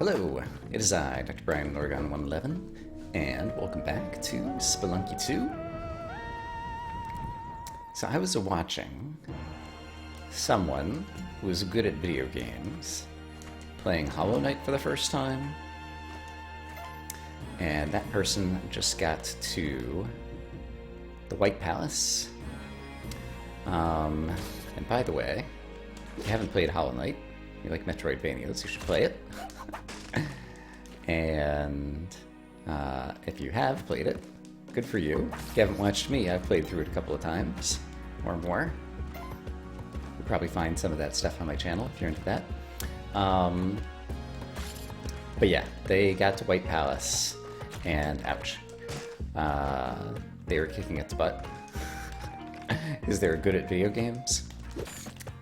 Hello, it is I, Dr. Brian Oregon 111, and welcome back to Spelunky 2. So I was watching someone who was good at video games playing Hollow Knight for the first time, and that person just got to the White Palace. And by the way, if you haven't played Hollow Knight, you like Metroidvanias, you should play it. And if you have played it, good for you. If you haven't watched me, I've played through it a couple of times or more. You'll probably find some of that stuff on my channel if you're into that. But yeah, they got to White Palace, and ouch. They were kicking its butt because they were good at video games.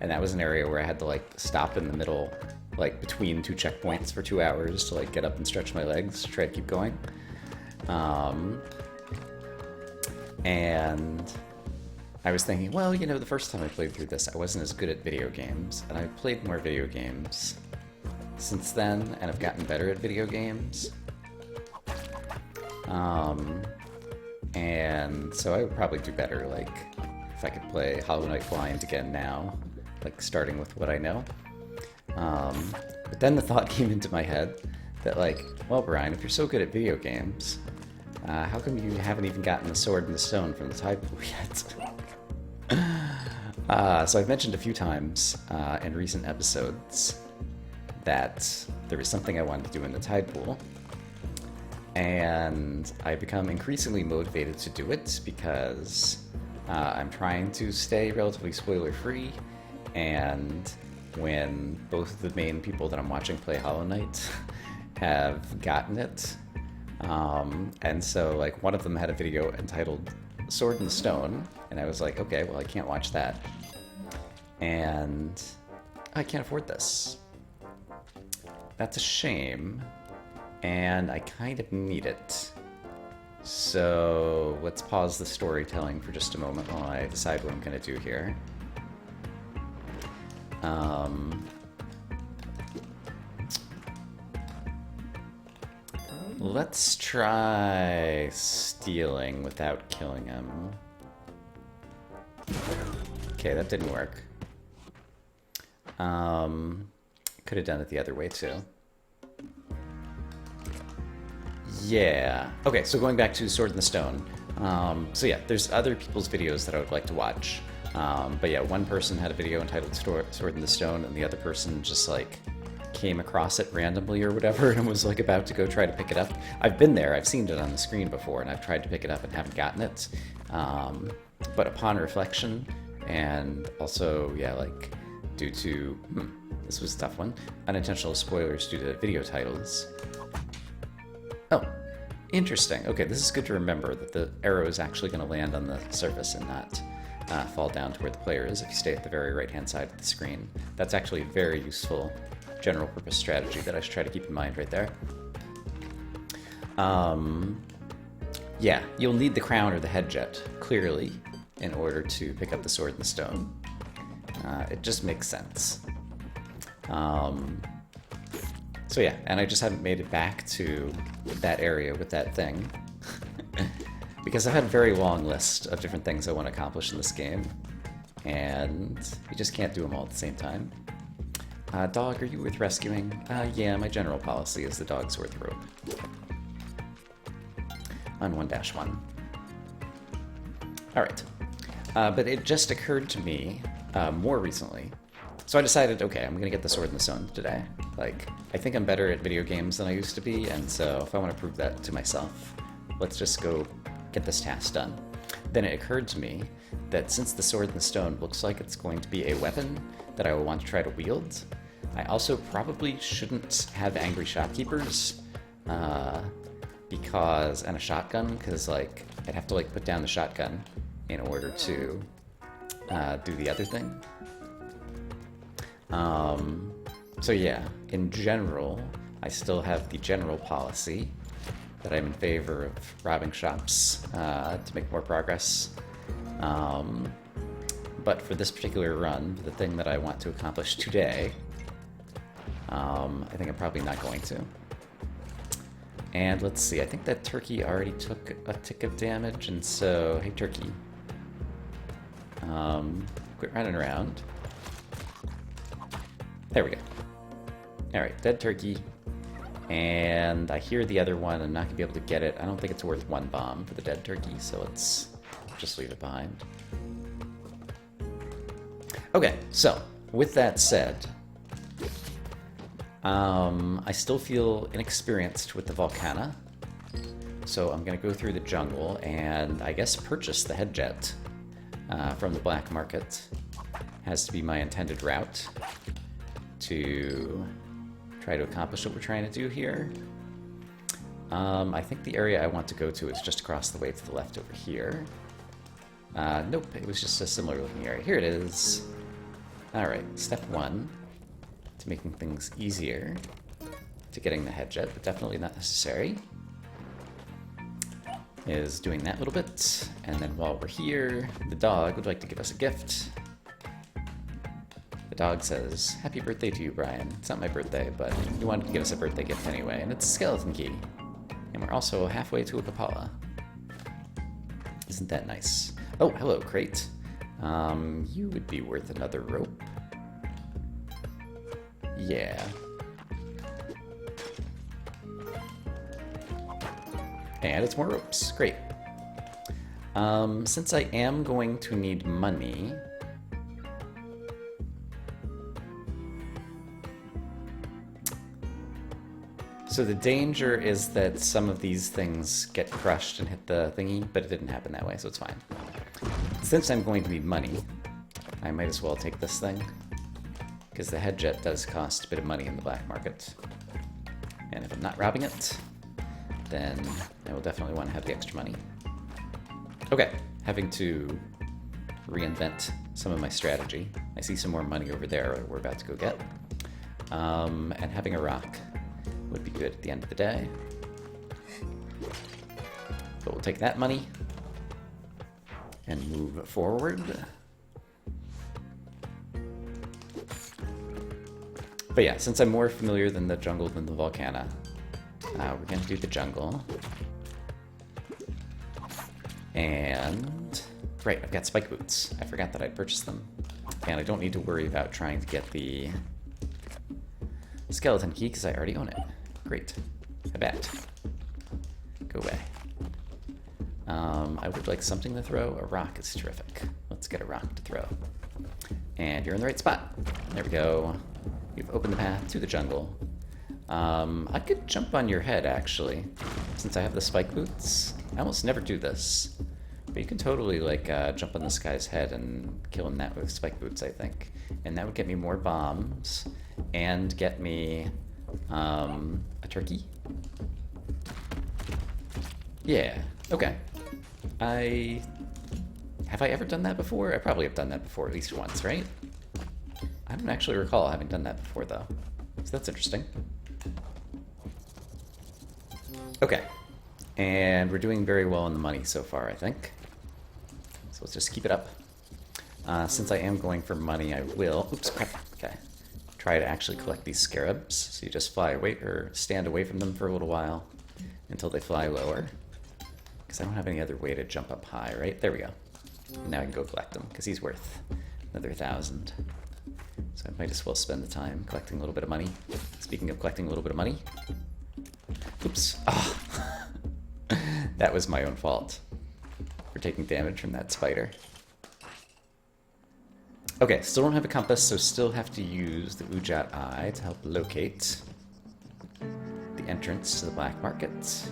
And that was an area where I had to like stop in the middle, like between two checkpoints for 2 hours to like get up and stretch my legs to try to keep going. And I was thinking, well, you know, the first time I played through this, I wasn't as good at video games, and I've played more video games since then, and I've gotten better at video games. And so I would probably do better, like, if I could play Hollow Knight blind again now, like starting with what I know. But then the thought came into my head that, like, well, Brian, if you're so good at video games, how come you haven't even gotten the sword and the stone from the tide pool yet? So I've mentioned a few times in recent episodes that there was something I wanted to do in the tide pool, and I've become increasingly motivated to do it because I'm trying to stay relatively spoiler-free, and when both of the main people that I'm watching play Hollow Knight have gotten it, and so like one of them had a video entitled Sword and Stone, and I was like, okay, well, I can't watch that, and I can't afford this. That's a shame, and I kind of need it. So let's pause the storytelling for just a moment while I decide what I'm going to do here. Let's try stealing without killing him. Okay, that didn't work. Could have done it the other way too. Yeah. Okay, so going back to Sword in the Stone. So yeah, there's other people's videos that I would like to watch. But yeah, one person had a video entitled Sword in the Stone, and the other person just like came across it randomly or whatever and was like about to go try to pick it up. I've been there, I've seen it on the screen before, and I've tried to pick it up and haven't gotten it. But upon reflection, and also, yeah, like due to, this was a tough one, unintentional spoilers due to video titles. Oh, interesting. Okay, this is good to remember that the arrow is actually going to land on the surface and not fall down to where the player is if you stay at the very right-hand side of the screen. That's actually a very useful general-purpose strategy that I should try to keep in mind right there. Yeah, you'll need the crown or the head jet, clearly, in order to pick up the sword and the stone. It just makes sense. So yeah, and I just haven't made it back to that area with that thing. Because I've had a very long list of different things I want to accomplish in this game, and you just can't do them all at the same time. Dog, are you worth rescuing? Yeah, my general policy is the dog's worth rope. On 1-1. Alright. But it just occurred to me more recently. So I decided, okay, I'm gonna get the Sword in the Stone today. Like, I think I'm better at video games than I used to be, and so if I want to prove that to myself, let's just go get this task done. Then it occurred to me that since the Sword in the Stone looks like it's going to be a weapon that I will want to try to wield, I also probably shouldn't have angry shopkeepers, because, and a shotgun, because like, I'd have to like put down the shotgun in order to do the other thing. So yeah, in general, I still have the general policy that I'm in favor of robbing shops to make more progress. But for this particular run, the thing that I want to accomplish today, I think I'm probably not going to. And let's see, I think that turkey already took a tick of damage, and so, hey turkey. Quit running around. There we go. Alright, dead turkey. And I hear the other one, I'm not going to be able to get it. I don't think it's worth 1 bomb for the dead turkey, so let's just leave it behind. Okay, so, with that said, I still feel inexperienced with the Volcana, so I'm going to go through the jungle and I guess purchase the head jet from the black market. Has to be my intended route to try to accomplish what we're trying to do here. I think the area I want to go to is just across the way to the left over here. Nope, it was just a similar looking area. Here it is. Alright, step 1 to making things easier to getting the head jet, but definitely not necessary, is doing that little bit. And then while we're here, the dog would like to give us a gift. The dog says, "Happy birthday to you, Brian." It's not my birthday, but he wanted to give us a birthday gift anyway, and it's a skeleton key. And we're also halfway to a Kapala. Isn't that nice? Oh, hello, crate. You would be worth another rope. Yeah. And it's more ropes. Great. Since I am going to need money, so the danger is that some of these things get crushed and hit the thingy, but it didn't happen that way, so it's fine. Since I'm going to need money, I might as well take this thing, because the head jet does cost a bit of money in the black market. And if I'm not robbing it, then I will definitely want to have the extra money. Okay, having to reinvent some of my strategy. I see some more money over there that we're about to go get. And having a rock would be good at the end of the day. But we'll take that money and move forward. But yeah, since I'm more familiar than the jungle than the Volcana, we're gonna do the jungle. And right, I've got spike boots. I forgot that I'd purchased them. And I don't need to worry about trying to get the skeleton key because I already own it. Great. I bet. Go away. I would like something to throw. A rock is terrific. Let's get a rock to throw. And you're in the right spot. There we go. You've opened the path to the jungle. I could jump on your head, actually, since I have the spike boots. I almost never do this. But you can totally, like, jump on this guy's head and kill him that with spike boots, I think. And that would get me more bombs and get me a turkey. Yeah, okay. Have I ever done that before? I probably have done that before at least once, right? I don't actually recall having done that before, though. So that's interesting. Okay. And we're doing very well on the money so far, I think. So let's just keep it up. Since I am going for money, I will... Oops, crap. Okay. Try to actually collect these scarabs. So you just fly away, or stand away from them for a little while until they fly lower. Because I don't have any other way to jump up high, right? There we go. Now I can go collect them, because he's worth another 1,000. So I might as well spend the time collecting a little bit of money. Speaking of collecting a little bit of money. Oops. Ah. That was my own fault for taking damage from that spider. Okay, still don't have a compass, so still have to use the Ujat Eye to help locate the entrance to the black market.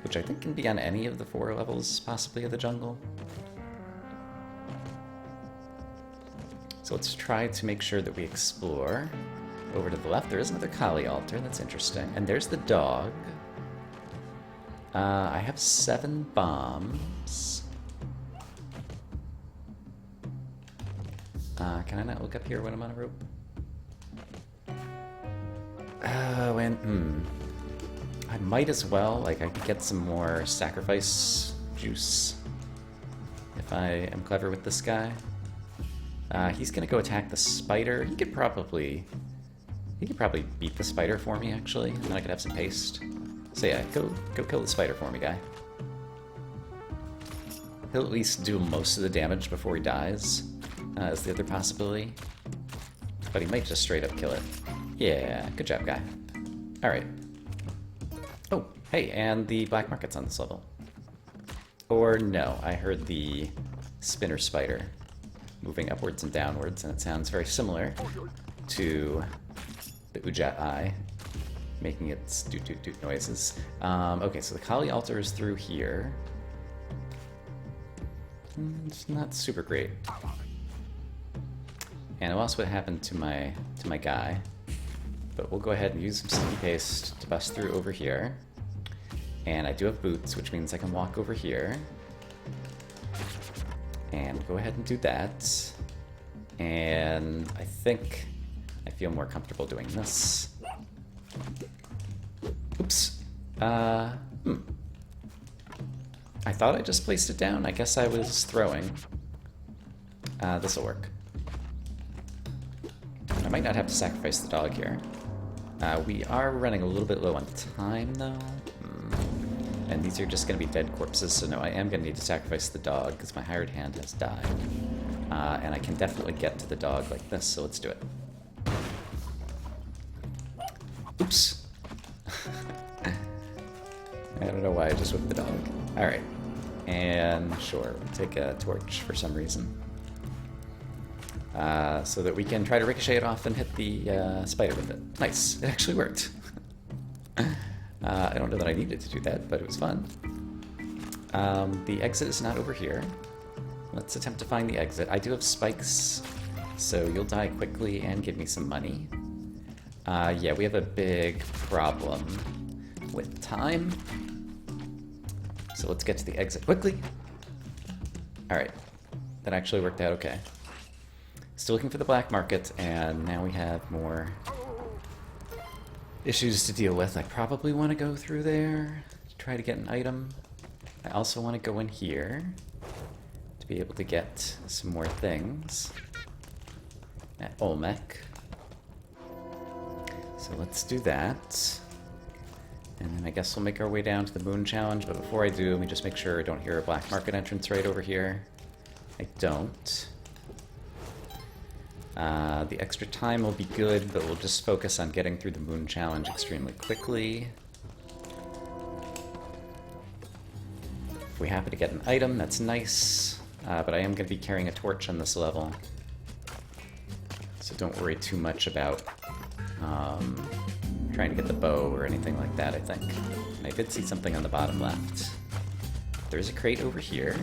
Which I think can be on any of the 4 levels, possibly, of the jungle. So let's try to make sure that we explore. Over to the left, there is another Kali altar. That's interesting. And there's the dog. I have 7 bombs. Can I not look up here when I'm on a rope? I might as well. Like, I could get some more sacrifice juice if I am clever with this guy. He's gonna go attack the spider. He could probably He could probably beat the spider for me, actually, and then I could have some paste. So yeah, go kill the spider for me, guy. He'll at least do most of the damage before he dies, is the other possibility. But he might just straight up kill it. Yeah, good job, guy. Alright. Oh, hey, and the black market's on this level. Or no, I heard the spinner spider moving upwards and downwards, and it sounds very similar to the Ujat Eye, making its doot-doot-doot noises. Okay, so the Kali altar is through here. It's not super great. And I lost what happened to my guy, but we'll go ahead and use some sticky paste to bust through over here. And I do have boots, which means I can walk over here. And go ahead and do that. And I think I feel more comfortable doing this. Oops. I thought I just placed it down. I guess I was throwing. This'll work. I might not have to sacrifice the dog here. We are running a little bit low on time, though. And these are just going to be dead corpses, so no, I am going to need to sacrifice the dog, because my hired hand has died. And I can definitely get to the dog like this, so let's do it. Oops. I don't know why I just whipped the dog. Alright. And sure, we'll take a torch for some reason. So that we can try to ricochet it off and hit the spider with it. Nice, it actually worked. I don't know that I needed to do that, but it was fun. The exit is not over here. Let's attempt to find the exit. I do have spikes, so you'll die quickly and give me some money. Yeah, we have a big problem with time. So let's get to the exit quickly. Alright, that actually worked out okay. Still looking for the black market, and now we have more issues to deal with. I probably want to go through there to try to get an item. I also want to go in here to be able to get some more things at Olmec. So let's do that. And then I guess we'll make our way down to the moon challenge, but before I do, let me just make sure I don't hear a black market entrance right over here. I don't. The extra time will be good, but we'll just focus on getting through the moon challenge extremely quickly. If we happen to get an item, that's nice, but I am going to be carrying a torch on this level, so don't worry too much about trying to get the bow or anything like that, I think. And I did see something on the bottom left. There's a crate over here,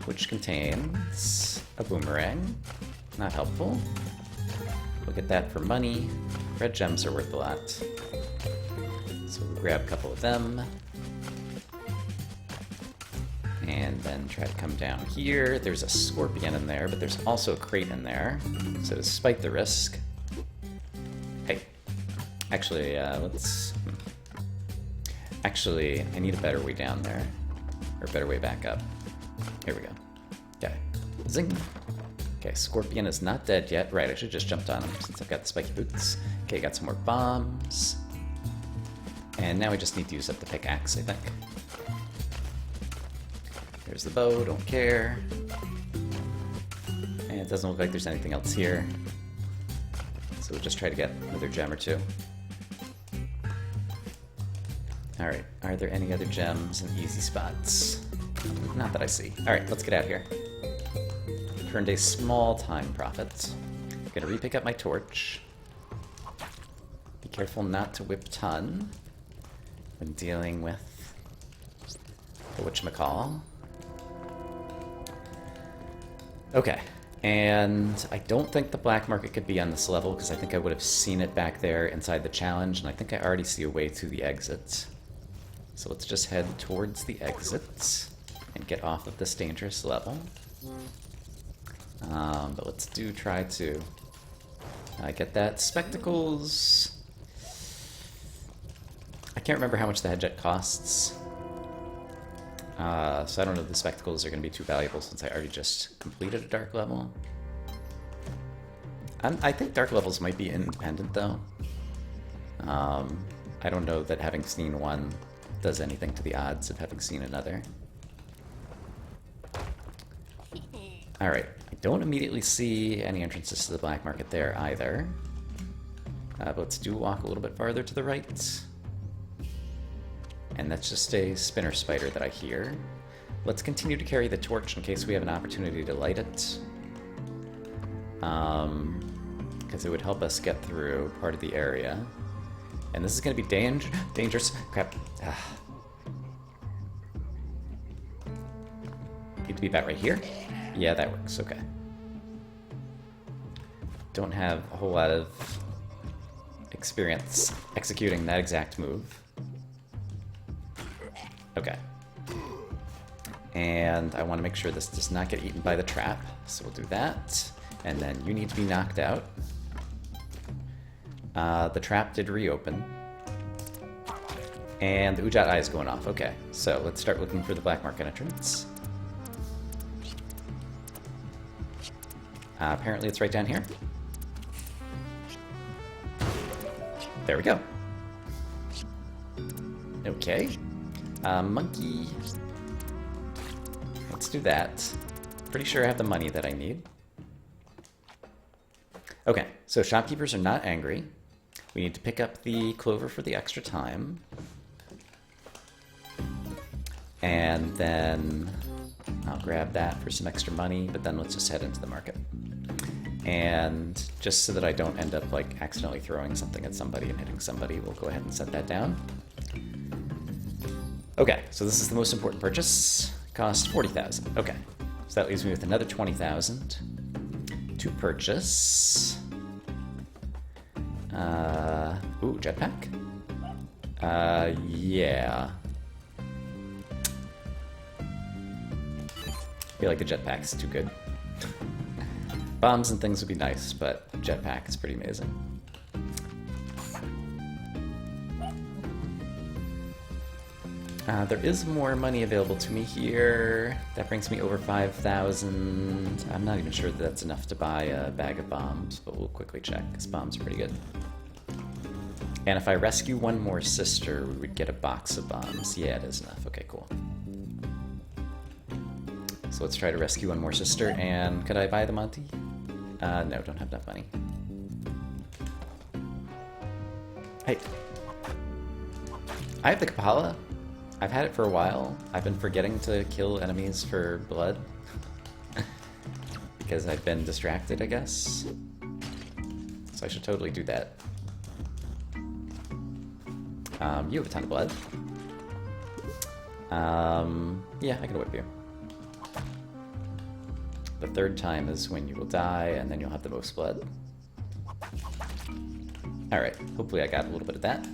which contains a boomerang. Not helpful. We'll get that for money. Red gems are worth a lot. So we'll grab a couple of them. And then try to come down here. There's a scorpion in there, but there's also a crate in there. So despite the risk... Hey. Actually, let's... Actually, I need a better way down there. Or a better way back up. Here we go. Okay. Zing! Okay, Scorpion is not dead yet. Right, I should just jumped on him since I've got the spiky boots. Okay, got some more bombs. And now we just need to use up the pickaxe, I think. There's the bow, don't care. And it doesn't look like there's anything else here. So we'll just try to get another gem or two. Alright, are there any other gems and easy spots? Not that I see. Alright, let's get out of here. Earned a small time profit. I'm gonna re-pick up my torch. Be careful not to whip ton when dealing with the whatchamacall. Okay, and I don't think the black market could be on this level because I think I would have seen it back there inside the challenge, and I think I already see a way to the exit. So let's just head towards the exit and get off of this dangerous level. But let's try to get that. Spectacles. I can't remember how much the headjet costs. So I don't know if the spectacles are going to be too valuable since I already just completed a dark level. I think dark levels might be independent, though. I don't know that having seen one does anything to the odds of having seen another. Alright, I don't immediately see any entrances to the black market there either. But let's do walk a little bit farther to the right. And that's just a spinner spider that I hear. Let's continue to carry the torch in case we have an opportunity to light it. Because it would help us get through part of the area. And this is going to be dangerous. Crap. Need to be about right here? Yeah, that works. Okay. Don't have a whole lot of experience executing that exact move. Okay. And I want to make sure this does not get eaten by the trap, so we'll do that. And then you need to be knocked out. The trap did reopen. And the Ujat Eye is going off. Okay, so let's start looking for the black market entrance. Apparently it's right down here. There we go. Okay. Monkey. Let's do that. Pretty sure I have the money that I need. Okay, so shopkeepers are not angry. We need to pick up the clover for the extra time. And then I'll grab that for some extra money, but then let's just head into the market. And just so that I don't end up like accidentally throwing something at somebody and hitting somebody, we'll go ahead and set that down. Okay, so this is the most important purchase. Cost 40,000. Okay, so that leaves me with another 20,000 to purchase. Ooh, jetpack? Yeah. I feel like the jetpack's too good. Bombs and things would be nice, but jetpack is pretty amazing. There is more money available to me here. That brings me over 5,000. I'm not even sure that that's enough to buy a bag of bombs, but we'll quickly check, because bombs are pretty good. And if I rescue one more sister, we would get a box of bombs. Yeah, it is enough. Okay, cool. So let's try to rescue one more sister, and could I buy the Monty? No, don't have enough money. Hey. I have the Kapala. I've had it for a while. I've been forgetting to kill enemies for blood. Because I've been distracted, I guess. So I should totally do that. You have a ton of blood. Yeah, I can whip you. The third time is when you will die, and then you'll have the most blood. Alright, hopefully I got a little bit of that.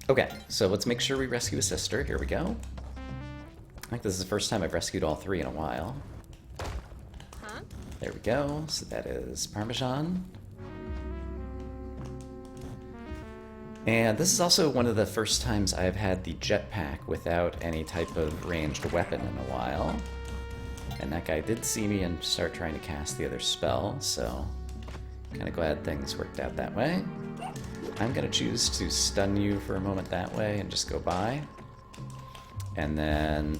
Okay, so let's make sure we rescue a sister. Here we go. I think this is the first time I've rescued all three in a while. Huh? There we go. So that is Parmesan. And this is also one of the first times I've had the jetpack without any type of ranged weapon in a while. And that guy did see me and start trying to cast the other spell, so kind of glad things worked out that way. I'm going to choose to stun you for a moment that way and just go by. And then...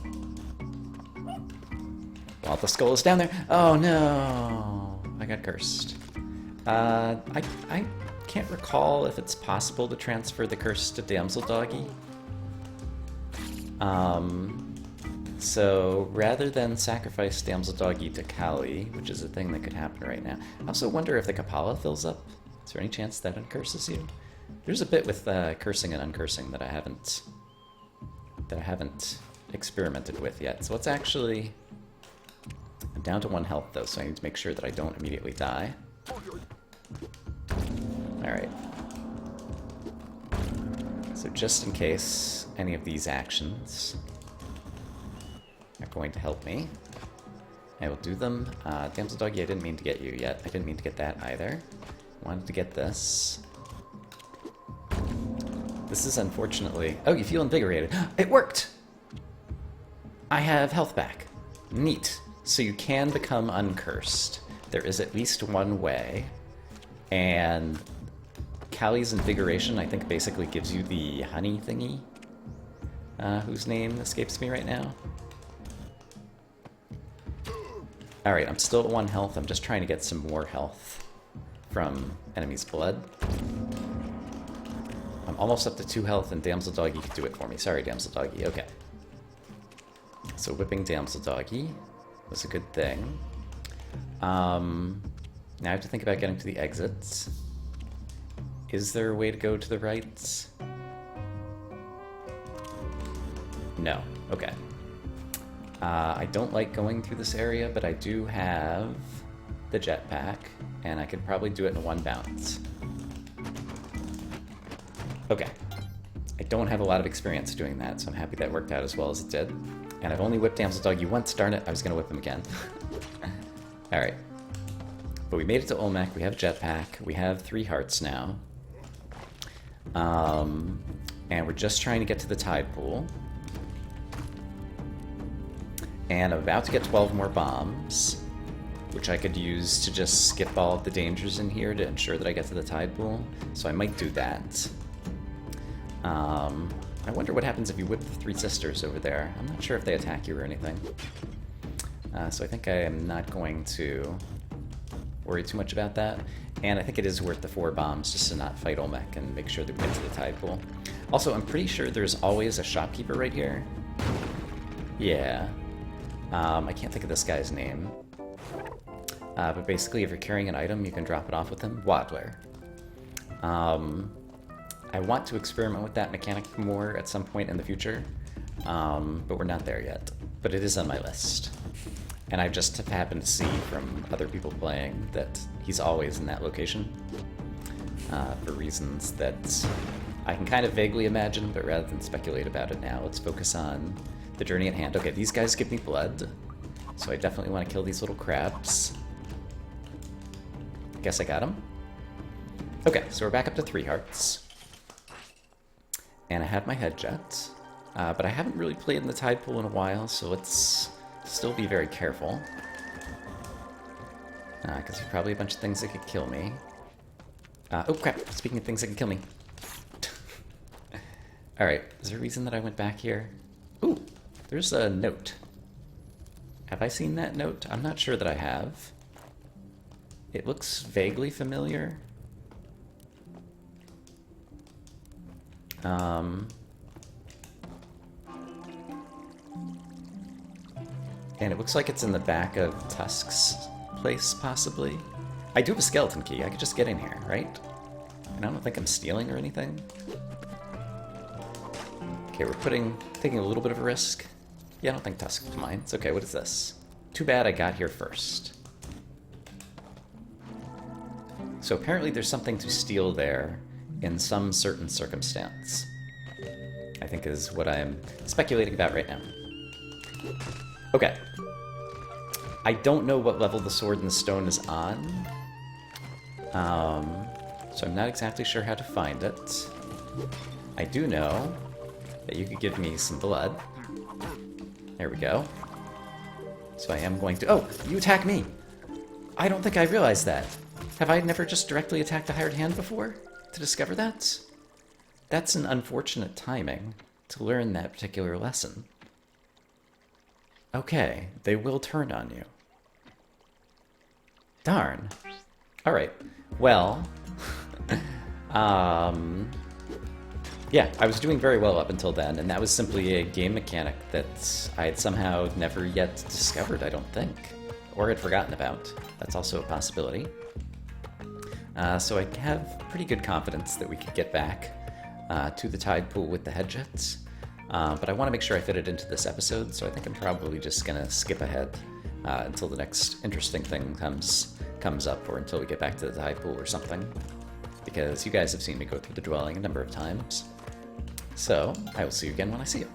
while the skull is down there... Oh no! I got cursed. I can't recall if it's possible to transfer the curse to Damsel Doggy. So rather than sacrifice Damsel Doggy to Kali, which is a thing that could happen right now, I also wonder if the Kapala fills up. Is there any chance that uncurses you? There's a bit with cursing and uncursing that I haven't experimented with yet. So let's actually... I'm down to 1 health though, so I need to make sure that I don't immediately die. Alright. So just in case any of these actions are going to help me, I will do them. Damsel Doggy, I didn't mean to get you yet. I didn't mean to get that either. I wanted to get this. This is unfortunately... Oh, you feel invigorated. It worked! I have health back. Neat. so you can become uncursed. There is at least one way, and Callie's Invigoration, I think, basically gives you the honey thingy, whose name escapes me right now. Alright, I'm still at 1 health. I'm just trying to get some more health from enemies' blood. I'm almost up to 2 health, and Damsel Doggy could do it for me. Sorry, Damsel Doggy. Okay. So whipping Damsel Doggy was a good thing. Now I have to think about getting to the exits. Is there a way to go to the right? No. Okay. I don't like going through this area, but I do have the jetpack, and I could probably do it in 1 bounce. Okay. I don't have a lot of experience doing that, so I'm happy that worked out as well as it did. And I've only whipped Damsel Doggy once, darn it, I was going to whip him again. Alright. But we made it to Olmec, we have jetpack, we have 3 hearts now. And we're just trying to get to the tide pool. And I'm about to get 12 more bombs, which I could use to just skip all of the dangers in here to ensure that I get to the tide pool. So I might do that. I wonder what happens if you whip the 3 sisters over there. I'm not sure if they attack you or anything. So I think I am not going to worry too much about that. And I think it is worth the 4 bombs just to not fight Olmec and make sure that we get to the tide pool. Also, I'm pretty sure there's always a shopkeeper right here. Yeah. I can't think of this guy's name. But basically, if you're carrying an item, you can drop it off with him. Waddler. I want to experiment with that mechanic more at some point in the future, but we're not there yet. But it is on my list. And I just have happened to see from other people playing that he's always in that location, for reasons that I can kind of vaguely imagine, but rather than speculate about it now, let's focus on the journey at hand. Okay, these guys give me blood, so I definitely want to kill these little crabs. I guess I got them. Okay, so we're back up to 3 hearts. And I have my head jet, but I haven't really played in the tide pool in a while, so let's still be very careful. Because there's probably a bunch of things that could kill me. Oh crap, speaking of things that can kill me. Alright, is there a reason that I went back here? Ooh, there's a note. Have I seen that note? I'm not sure that I have. It looks vaguely familiar. And it looks like it's in the back of Tusk's place, possibly. I do have a skeleton key. I could just get in here, right? And I don't think I'm stealing or anything. Okay, we're taking a little bit of a risk. Yeah, I don't think Tusk minds. Okay, what is this? Too bad I got here first. So apparently there's something to steal there in some certain circumstance, I think is what I'm speculating about right now. Okay. I don't know what level the Sword in the Stone is on, so I'm not exactly sure how to find it. I do know that you could give me some blood. There we go. So I am going to... Oh, you attack me! I don't think I realized that. Have I never just directly attacked a hired hand before to discover that? That's an unfortunate timing to learn that particular lesson. Okay, they will turn on you. Darn. Alright, well... yeah, I was doing very well up until then, and that was simply a game mechanic that I had somehow never yet discovered, I don't think. Or had forgotten about. That's also a possibility. So I have pretty good confidence that we could get back to the tide pool with the head jets. But I want to make sure I fit it into this episode, so I think I'm probably just going to skip ahead until the next interesting thing comes up, or until we get back to the tide pool or something. Because you guys have seen me go through the dwelling a number of times. So, I will see you again when I see you.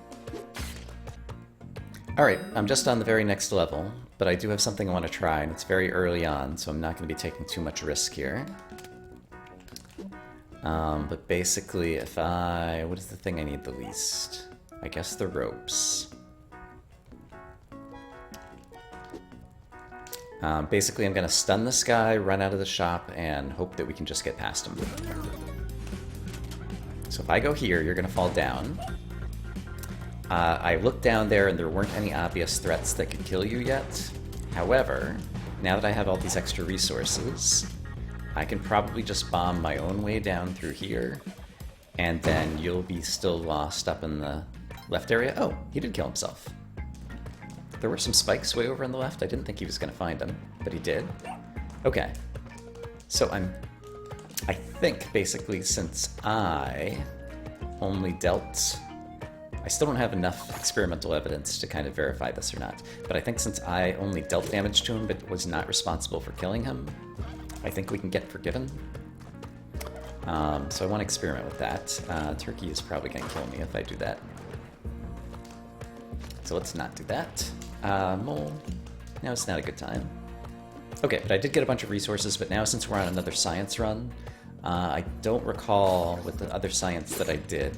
Alright, I'm just on the very next level, but I do have something I want to try, and it's very early on, so I'm not going to be taking too much risk here. But basically, if what is the thing I need the least? I guess the ropes. Basically, I'm going to stun this guy, run out of the shop, and hope that we can just get past him. So if I go here, you're going to fall down. I looked down there and there weren't any obvious threats that could kill you yet. However, now that I have all these extra resources, I can probably just bomb my own way down through here, and then you'll be still lost up in the left area. Oh, he did kill himself. There were some spikes way over on the left. I didn't think he was going to find them, but he did. Okay. So I think, basically, since I only dealt... I still don't have enough experimental evidence to kind of verify this or not, but I think since I only dealt damage to him but was not responsible for killing him, I think we can get forgiven. So I want to experiment with that. Turkey is probably going to kill me if I do that. So let's not do that. Mole. Now it's not a good time. Okay, but I did get a bunch of resources, but now since we're on another science run, I don't recall with the other science that I did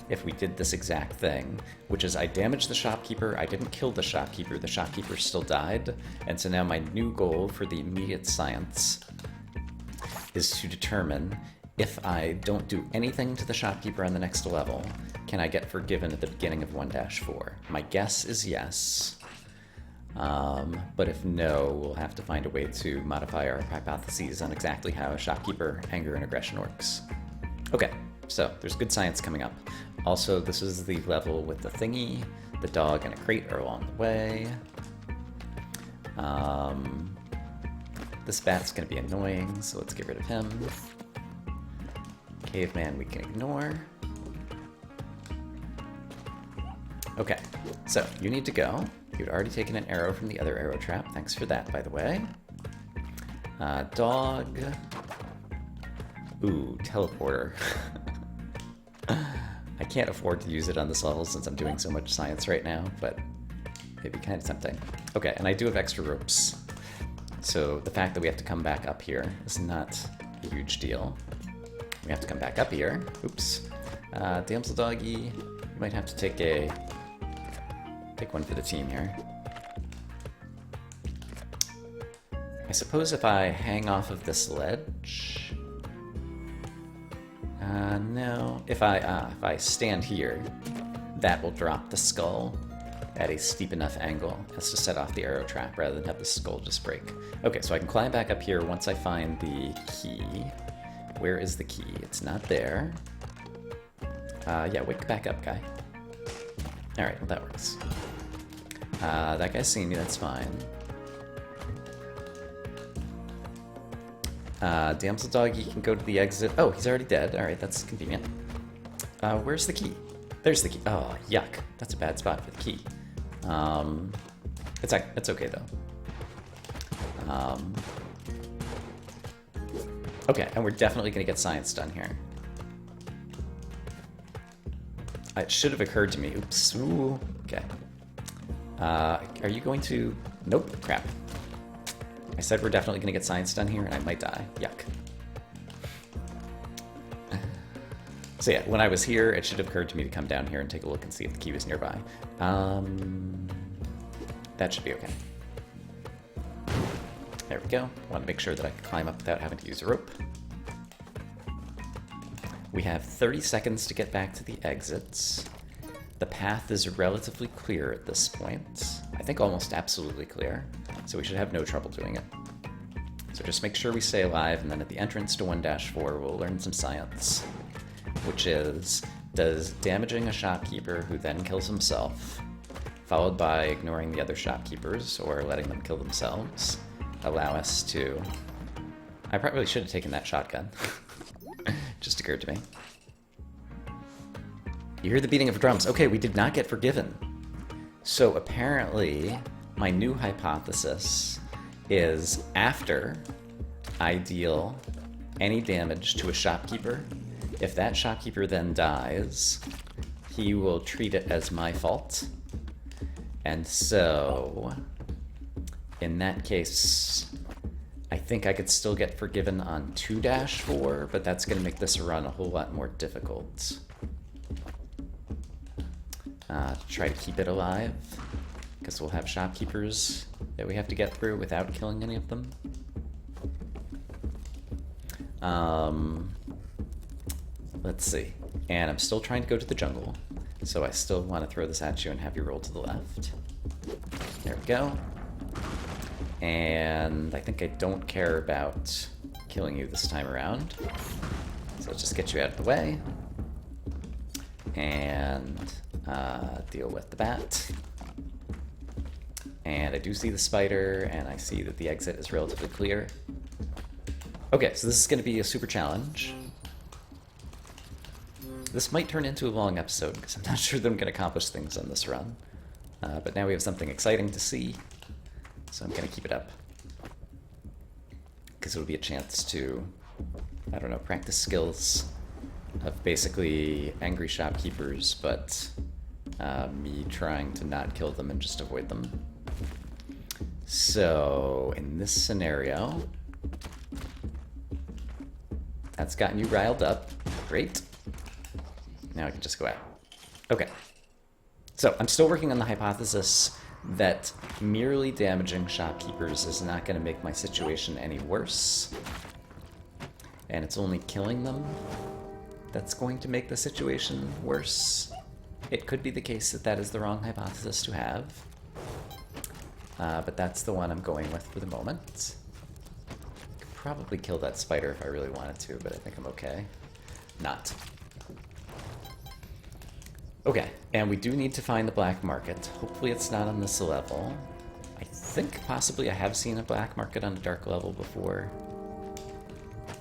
if we did this exact thing, which is I damaged the shopkeeper, I didn't kill the shopkeeper still died, and so now my new goal for the immediate science is to determine if I don't do anything to the shopkeeper on the next level, can I get forgiven at the beginning of 1-4? My guess is yes. But if no, we'll have to find a way to modify our hypotheses on exactly how shopkeeper anger and aggression works. Okay, so there's good science coming up. Also, this is the level with the thingy. The dog and a crate are along the way. This bat's gonna be annoying, so let's get rid of him. Caveman we can ignore. Okay, so you need to go. You'd already taken an arrow from the other arrow trap. Thanks for that, by the way. Dog. Ooh, teleporter. I can't afford to use it on this level since I'm doing so much science right now, but it'd be kind of tempting. Okay, and I do have extra ropes. So the fact that we have to come back up here is not a huge deal. We have to come back up here. Oops. Damsel Doggy, you might have to take one for the team here. I suppose if I hang off of this ledge... no. If I stand here, that will drop the skull at a steep enough angle as to set off the arrow trap rather than have the skull just break. Okay, so I can climb back up here once I find the key. Where is the key? It's not there. Yeah, wake back up, guy. Alright, well that works. That guy's seen me, that's fine. Damsel Doggy can go to the exit. Oh, he's already dead. Alright, that's convenient. Where's the key? There's the key. Oh, yuck. That's a bad spot for the key. It's okay, though. Okay, and we're definitely going to get science done here. It should have occurred to me. Oops. Ooh. Okay. Are you going to... Nope. Crap. I said we're definitely going to get science done here, and I might die. Yuck. So yeah, when I was here, it should have occurred to me to come down here and take a look and see if the key was nearby. That should be okay. There we go. Want to make sure that I can climb up without having to use a rope. We have 30 seconds to get back to the exits. The path is relatively clear at this point. I think almost absolutely clear, so we should have no trouble doing it. So just make sure we stay alive, and then at the entrance to 1-4, we'll learn some science, which is, does damaging a shopkeeper who then kills himself, followed by ignoring the other shopkeepers or letting them kill themselves, allow us to... I probably should have taken that shotgun. Just occurred to me. You hear the beating of drums. Okay, we did not get forgiven. So apparently, my new hypothesis is after I deal any damage to a shopkeeper, if that shopkeeper then dies, he will treat it as my fault. And so, in that case, I think I could still get forgiven on 2-4, but that's going to make this run a whole lot more difficult. Try to keep it alive, because we'll have shopkeepers that we have to get through without killing any of them. Let's see. And I'm still trying to go to the jungle, so I still want to throw this at you and have you roll to the left. There we go. And I think I don't care about killing you this time around. So let's just get you out of the way. And deal with the bat. And I do see the spider, and I see that the exit is relatively clear. Okay, so this is going to be a super challenge. This might turn into a long episode, because I'm not sure that I'm going to accomplish things on this run. But now we have something exciting to see, so I'm going to keep it up. Because it'll be a chance to, I don't know, practice skills of basically angry shopkeepers, but me trying to not kill them and just avoid them. So, in this scenario, that's gotten you riled up. Great. Now I can just go out. Okay. So, I'm still working on the hypothesis that merely damaging shopkeepers is not going to make my situation any worse. And it's only killing them that's going to make the situation worse. It could be the case that that is the wrong hypothesis to have. But that's the one I'm going with for the moment. Could probably kill that spider if I really wanted to, but I think I'm okay. Not. Okay, and we do need to find the black market. Hopefully it's not on this level. I think possibly I have seen a black market on a dark level before.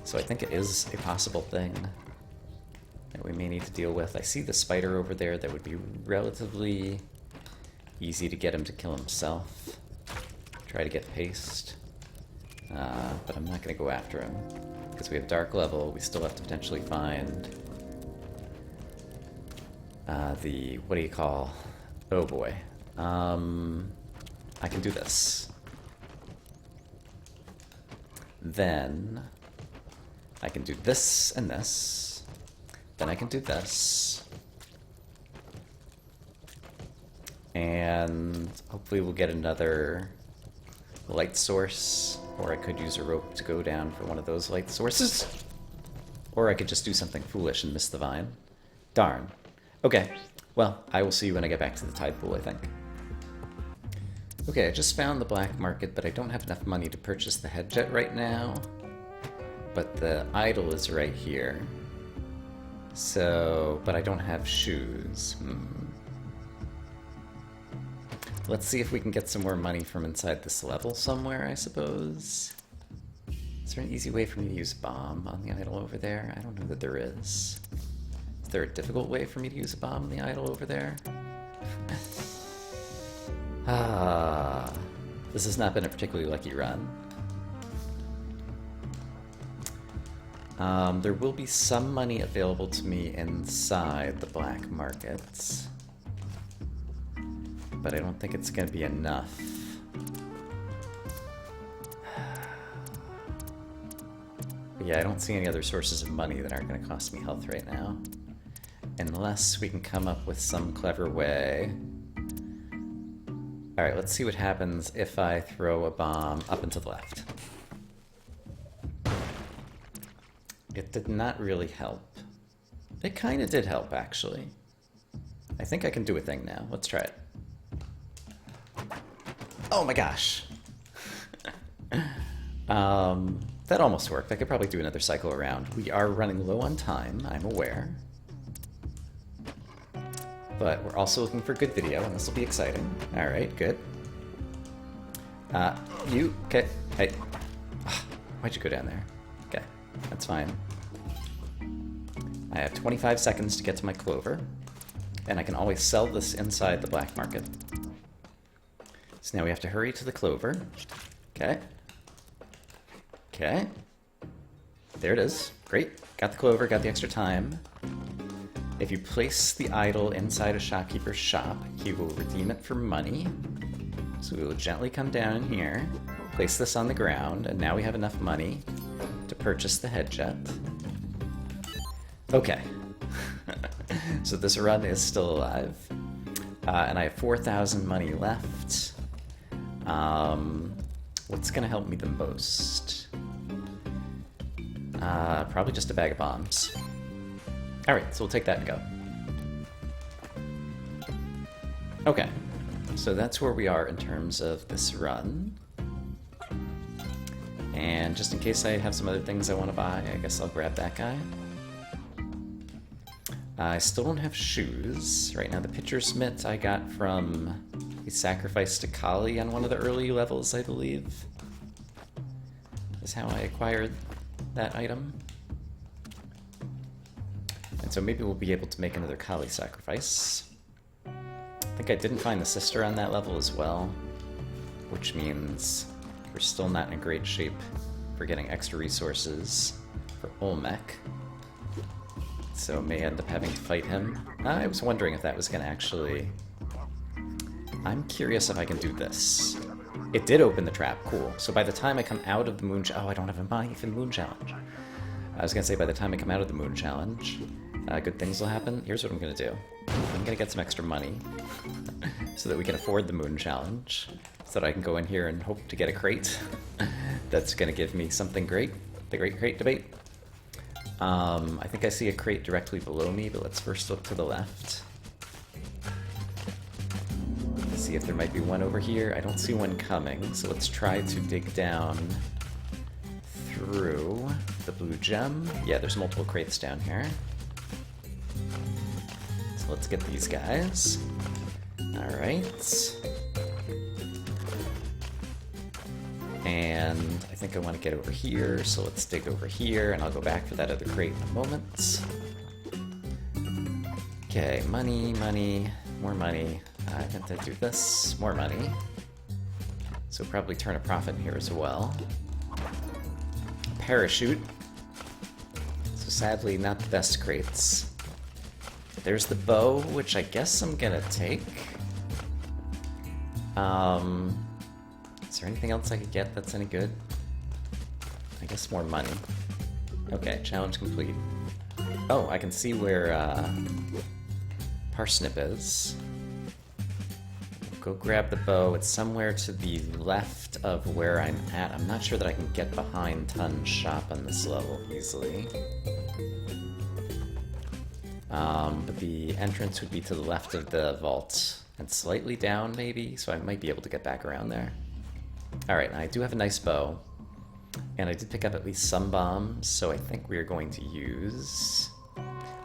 So I think it is a possible thing that we may need to deal with. I see the spider over there. That would be relatively easy to get him to kill himself. Try to get paste. But I'm not going to go after him. Because we have dark level, we still have to potentially find the, what do you call, oh boy. I can do this. Then I can do this and this. Then I can do this. And hopefully we'll get another light source, or I could use a rope to go down for one of those light sources. Or I could just do something foolish and miss the vine. Darn. Okay, well, I will see you when I get back to the tide pool, I think. Okay, I just found the black market, but I don't have enough money to purchase the head jet right now. But the idol is right here. So, but I don't have shoes. Let's see if we can get some more money from inside this level somewhere, I suppose. Is there an easy way for me to use bomb on the idol over there? I don't know that there is. Is there a difficult way for me to use a bomb on the idol over there? This has not been a particularly lucky run. There will be some money available to me inside the black markets, but I don't think it's going to be enough. But yeah, I don't see any other sources of money that aren't going to cost me health right now, unless we can come up with some clever way. Alright, let's see what happens if I throw a bomb up and to the left. It did not really help. It kind of did help, actually. I think I can do a thing now. Let's try it. Oh my gosh! That almost worked. I could probably do another cycle around. We are running low on time, I'm aware. But we're also looking for good video, and this will be exciting. Alright, good. Okay. Hey. Why'd you go down there? Okay, that's fine. I have 25 seconds to get to my clover, and I can always sell this inside the black market. So now we have to hurry to the clover. Okay. Okay. There it is. Great. Got the clover, got the extra time. If you place the idol inside a shopkeeper's shop, he will redeem it for money. So we will gently come down in here, place this on the ground, and now we have enough money to purchase the head jet. Okay. So this run is still alive. And I have 4,000 money left. What's gonna help me the most? Probably just a bag of bombs. Alright, so we'll take that and go. Okay, so that's where we are in terms of this run. And just in case I have some other things I want to buy, I guess I'll grab that guy. I still don't have shoes. Right now the pitcher's mitt I got from a sacrifice to Kali on one of the early levels, I believe. Is how I acquired that item. And so maybe we'll be able to make another Kali sacrifice. I think I didn't find the sister on that level as well, which means we're still not in great shape for getting extra resources for Olmec. So may end up having to fight him. I was wondering if that was going to actually... I'm curious if I can do this. It did open the trap, cool. So by the time I come out of the moon... Oh, I don't have a money for the moon challenge. I was going to say by the time I come out of the moon challenge, good things will happen. Here's what I'm going to do. I'm going to get some extra money so that we can afford the moon challenge, so that I can go in here and hope to get a crate that's going to give me something great. The Great Crate Debate. I think I see a crate directly below me, but let's first look to the left. See if there might be one over here. I don't see one coming, so let's try to dig down through the blue gem. Yeah, there's multiple crates down here. So let's get these guys. Alright. And I think I want to get over here, so let's dig over here, and I'll go back for that other crate in a moment. Okay, money, money, more money. I meant to do this, more money. So probably turn a profit here as well. Parachute. So sadly, not the best crates. There's the bow, which I guess I'm gonna take. Is there anything else I could get that's any good? I guess more money. Okay, challenge complete. Oh, I can see where Parsnip is. Go grab the bow. It's somewhere to the left of where I'm at. I'm not sure that I can get behind Tun's shop on this level easily. But the entrance would be to the left of the vault and slightly down maybe, so I might be able to get back around there. Alright, I do have a nice bow, and I did pick up at least some bombs, so I think we are going to use...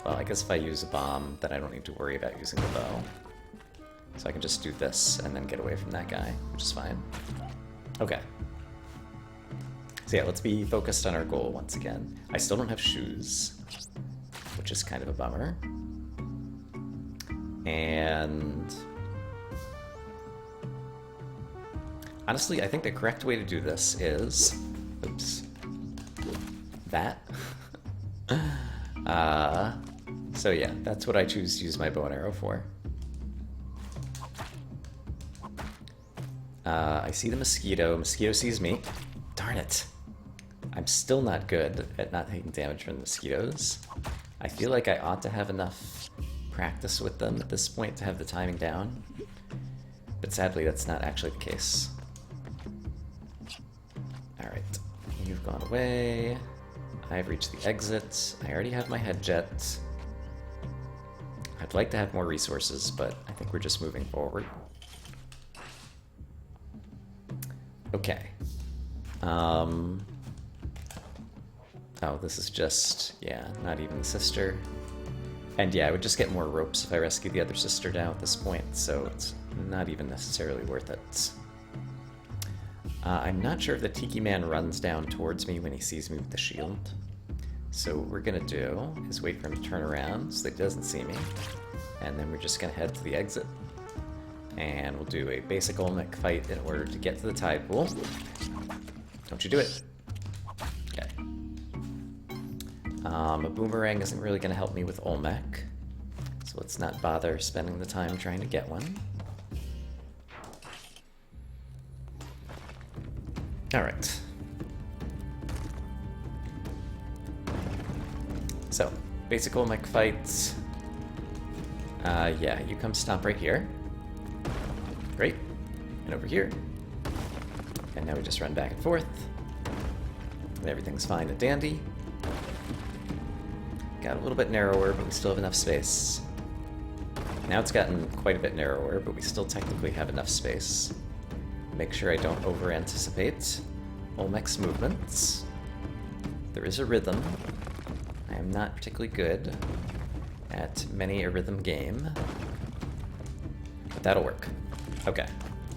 Well, I guess if I use a bomb, then I don't need to worry about using the bow. So I can just do this and then get away from that guy, which is fine. Okay. So yeah, let's be focused on our goal once again. I still don't have shoes, which is kind of a bummer. And... honestly, I think the correct way to do this is... Oops. That. So yeah, that's what I choose to use my bow and arrow for. I see the mosquito. Mosquito sees me. Darn it. I'm still not good at not taking damage from the mosquitoes. I feel like I ought to have enough practice with them at this point to have the timing down. But sadly, that's not actually the case. Alright, you've gone away. I've reached the exit. I already have my head jet. I'd like to have more resources, but I think we're just moving forward. Okay. Oh, this is just, yeah, not even the sister. And yeah, I would just get more ropes if I rescue the other sister now at this point, so it's not even necessarily worth it. I'm not sure if the Tiki Man runs down towards me when he sees me with the shield. So what we're gonna do is wait for him to turn around so that he doesn't see me. And then we're just gonna head to the exit. And we'll do a basic Olmec fight in order to get to the tide pool. Don't you do it. Okay. A boomerang isn't really gonna help me with Olmec. So let's not bother spending the time trying to get one. Alright. So, basic Olmec fights. Yeah, you come stop right here. and over here. And now we just run back and forth. And everything's fine and dandy. Got a little bit narrower, but we still have enough space. Now it's gotten quite a bit narrower, but we still technically have enough space. Make sure I don't over-anticipate Olmec's movements. There is a rhythm. I am not particularly good at many a rhythm game. But that'll work. Okay.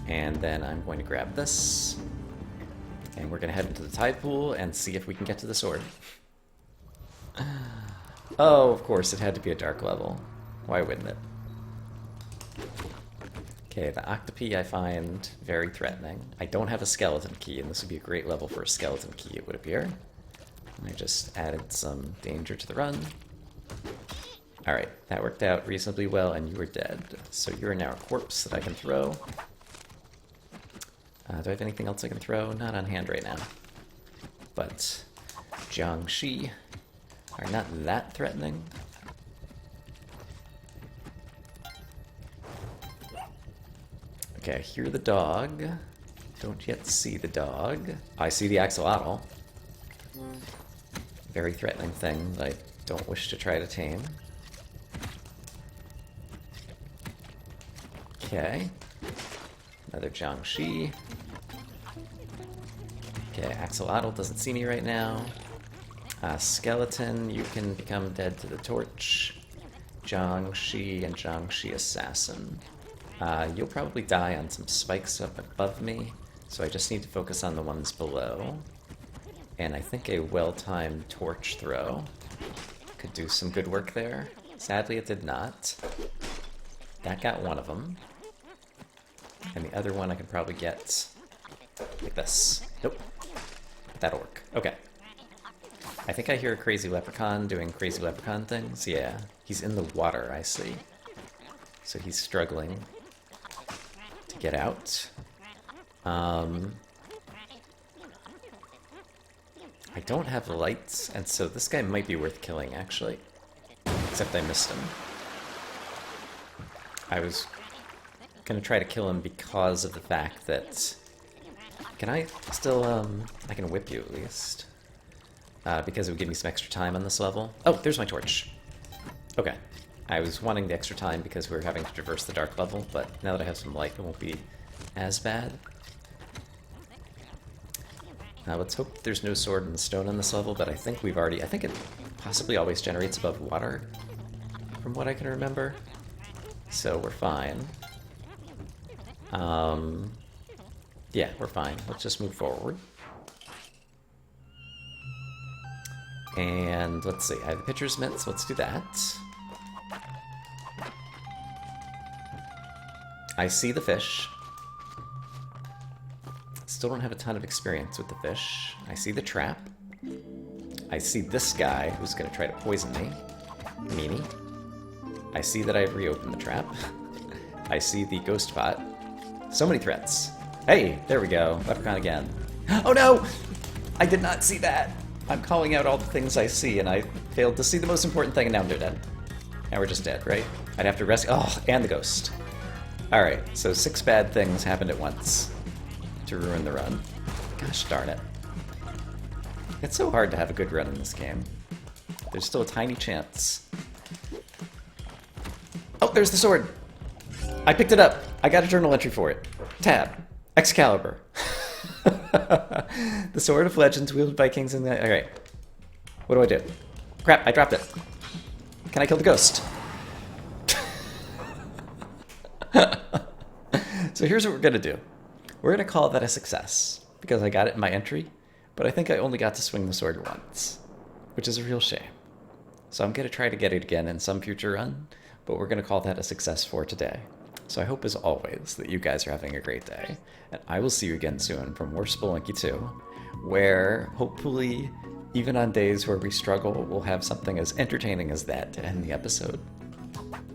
And then I'm going to grab this. And we're going to head into the tide pool and see if we can get to the sword. Oh, of course, it had to be a dark level. Why wouldn't it? Okay, the octopi I find very threatening. I don't have a skeleton key, and this would be a great level for a skeleton key, it would appear. I just added some danger to the run. Alright, that worked out reasonably well, and you are dead. So you're now a corpse that I can throw. Do I have anything else I can throw? Not on hand right now. But Jiangxi are not that threatening. Okay, I hear the dog. Don't yet see the dog. I see the axolotl. Very threatening thing that I don't wish to try to tame. Okay. Another Jiangxi. Okay, axolotl doesn't see me right now. Skeleton, you can become dead to the torch. Jiangxi and Jiangxi assassin. You'll probably die on some spikes up above me, so I just need to focus on the ones below. And I think a well-timed torch throw could do some good work there. Sadly, it did not. That got one of them. And the other one I could probably get like this. Nope. That'll work. Okay. I think I hear a crazy leprechaun doing crazy leprechaun things. Yeah. He's in the water, I see. So he's struggling to get out. I don't have lights, and so this guy might be worth killing, actually. Except I missed him. I was gonna try to kill him because of the fact that... Can I still, I can whip you at least. Because it would give me some extra time on this level. Oh, there's my torch. Okay. I was wanting the extra time because we were having to traverse the dark level, but now that I have some light, it won't be as bad. Let's hope there's no sword and stone on this level, but I think we've already... I think it possibly always generates above water, from what I can remember. So we're fine. Yeah, we're fine. Let's just move forward. And let's see, I have the pitcher's mitt, so let's do that. I see the fish. Still don't have a ton of experience with the fish. I see the trap. I see this guy who's going to try to poison me. Meanie. I see that I've reopened the trap. I see the ghost pot. So many threats. Hey, there we go. Leprechaun again. Oh no! I did not see that! I'm calling out all the things I see, and I failed to see the most important thing, and now they're dead. Now we're just dead, right? I'd have to rescue... Oh, and the ghost. Alright, so 6 bad things happened at once to ruin the run. Gosh darn it. It's so hard to have a good run in this game. There's still a tiny chance. Oh, there's the sword! I picked it up! I got a journal entry for it. Tab. Excalibur. The Sword of Legends wielded by kings in the... Alright. What do I do? Crap, I dropped it. Can I kill the ghost? So here's what we're gonna do. We're gonna call that a success, because I got it in my entry, but I think I only got to swing the sword once, which is a real shame. So I'm gonna try to get it again in some future run, but we're gonna call that a success for today. So I hope, as always, that you guys are having a great day, and I will see you again soon for more Spelunky 2, where, hopefully, even on days where we struggle, we'll have something as entertaining as that to end the episode.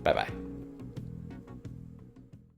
Bye-bye.